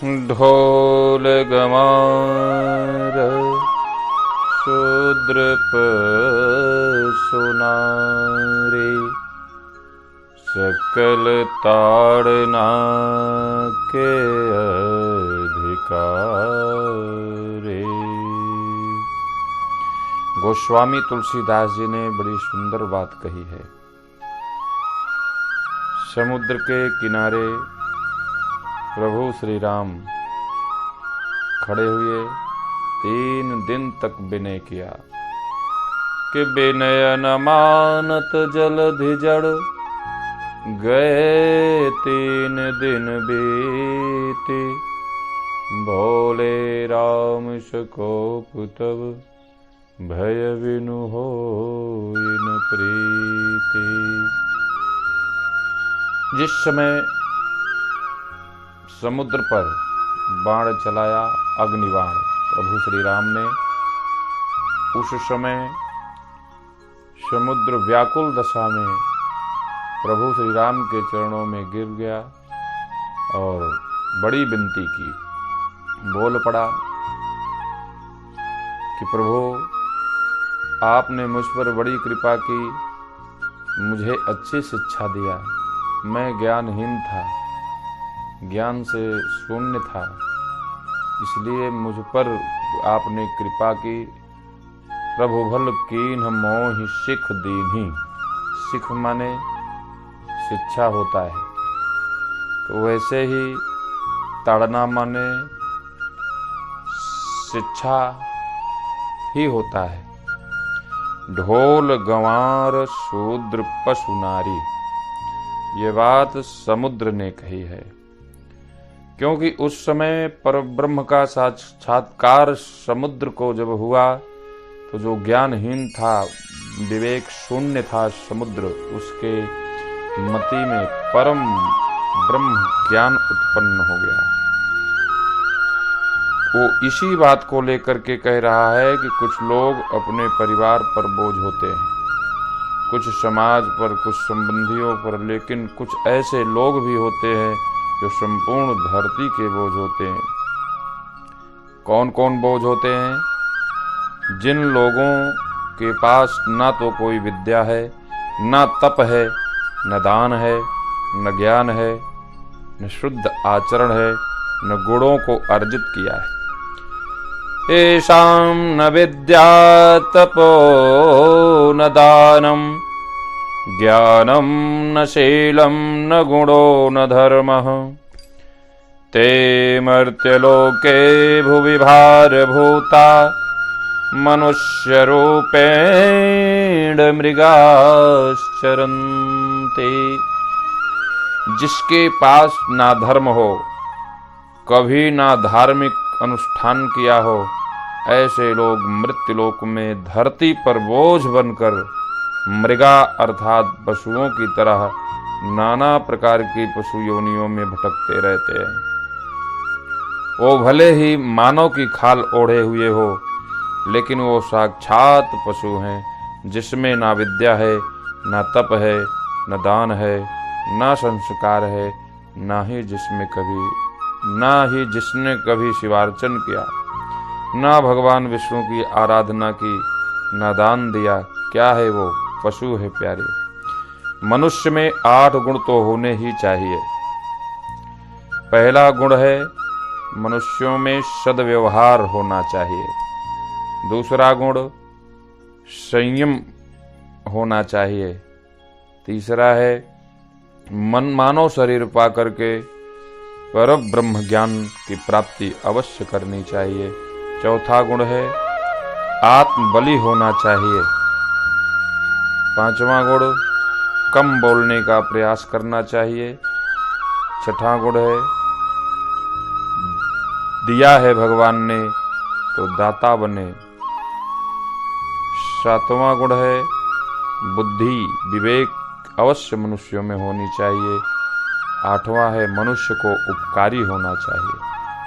ढोल गमार शूद्र सुनारे सकल ताड़ना के अधिकारे। गोस्वामी तुलसीदास जी ने बड़ी सुंदर बात कही है। समुद्र के किनारे प्रभु श्री राम खड़े हुए 3 दिन तक विनय किया कि विनय न मानत जलधि जड़ गए 3 दिन बीते। भोले राम सकोप तब भय बिनु होई न प्रीति। जिस समय समुद्र पर बाण चलाया, अग्निबाण प्रभु श्री राम ने, उस समय समुद्र व्याकुल दशा में प्रभु श्री राम के चरणों में गिर गया और बड़ी विनती की। बोल पड़ा कि प्रभु आपने मुझ पर बड़ी कृपा की, मुझे अच्छी शिक्षा दिया। मैं ज्ञानहीन था, ज्ञान से शून्य था, इसलिए मुझ पर आपने कृपा की। प्रभु भल कीन्ह मोहि सिख दीन्ही। सिख माने शिक्षा होता है, तो वैसे ही ताड़ना माने शिक्षा ही होता है। ढोल गंवार शूद्र पशु नारी, ये बात समुद्र ने कही है, क्योंकि उस समय परब्रह्म का साक्षात्कार समुद्र को जब हुआ तो जो ज्ञानहीन था, विवेक शून्य था समुद्र, उसके मति में परम ब्रह्म ज्ञान उत्पन्न हो गया। वो इसी बात को लेकर के कह रहा है कि कुछ लोग अपने परिवार पर बोझ होते हैं, कुछ समाज पर, कुछ संबंधियों पर, लेकिन कुछ ऐसे लोग भी होते हैं जो संपूर्ण धरती के बोझ होते हैं। कौन कौन बोझ होते हैं? जिन लोगों के पास ना तो कोई विद्या है, ना तप है, न दान है, न ज्ञान है, न शुद्ध आचरण है, न गुणों को अर्जित किया है। एषां न विद्या तपो न दानम ज्ञानम न शीलम न गुणो न धर्मः ते मर्त्यलोके भुवि भारभूता मनुष्य रूपेण मृगाश्चरन्ति। जिसके पास ना धर्म हो, कभी ना धार्मिक अनुष्ठान किया हो, ऐसे लोग मृत्युलोक में धरती पर बोझ बनकर मृगा अर्थात पशुओं की तरह नाना प्रकार की पशु योनियों में भटकते रहते हैं। वो भले ही मानव की खाल ओढ़े हुए हो, लेकिन वो साक्षात पशु हैं, जिसमें ना विद्या है, ना तप है, न दान है, ना संस्कार है, ना ही जिसने कभी शिवार्चन किया, ना भगवान विष्णु की आराधना की, ना दान दिया। क्या है वो? पशु है प्यारे। मनुष्य में 8 गुण तो होने ही चाहिए। पहला गुण है मनुष्यों में सद्व्यवहार होना चाहिए। दूसरा गुण संयम होना चाहिए। तीसरा है मानव शरीर पा करके पर ब्रह्म ज्ञान की प्राप्ति अवश्य करनी चाहिए। चौथा गुण है आत्मबली होना चाहिए। 5वां गुण कम बोलने का प्रयास करना चाहिए। 6ठा गुण है दिया है भगवान ने तो दाता बने। 7वां गुण है बुद्धि विवेक अवश्य मनुष्यों में होनी चाहिए। 8वां है मनुष्य को उपकारी होना चाहिए।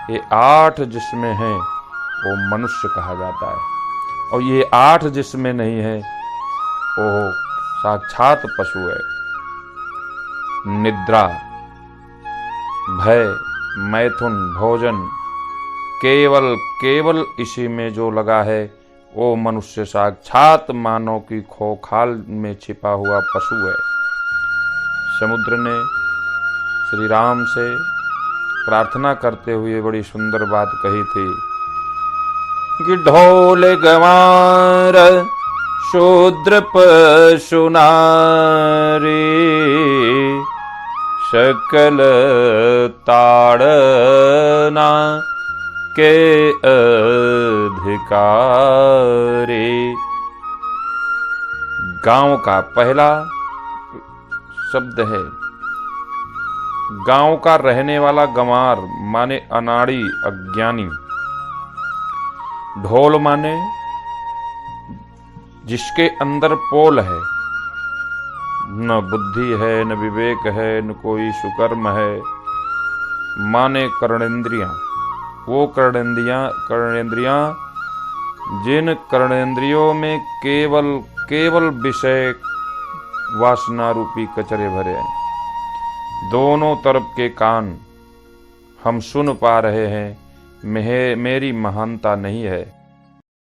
ये 8 जिसमें है वो मनुष्य कहा जाता है, और ये 8 जिसमें नहीं है वो साक्षात पशु है। निद्रा, भय, मैथुन, भोजन, केवल केवल इसी में जो लगा है वो मनुष्य साक्षात मानव की खोखाल में छिपा हुआ पशु है। समुद्र ने श्री राम से प्रार्थना करते हुए बड़ी सुंदर बात कही थी कि ढोल गंवार शूद्र पशु नारी सकल ताड़ना के अधिकारी। गांव का पहला शब्द है। गांव का रहने वाला गंवार माने अनाड़ी, अज्ञानी। ढोल माने जिसके अंदर पोल है, न बुद्धि है, न विवेक है, न कोई सुकर्म है, माने कर्णेंद्रियां। वो कर्णेंद्रियां जिन कर्णेंद्रियों में केवल विषय वासना रूपी कचरे भरे हैं। दोनों तरफ के कान हम सुन पा रहे हैं, मेरी महानता नहीं है।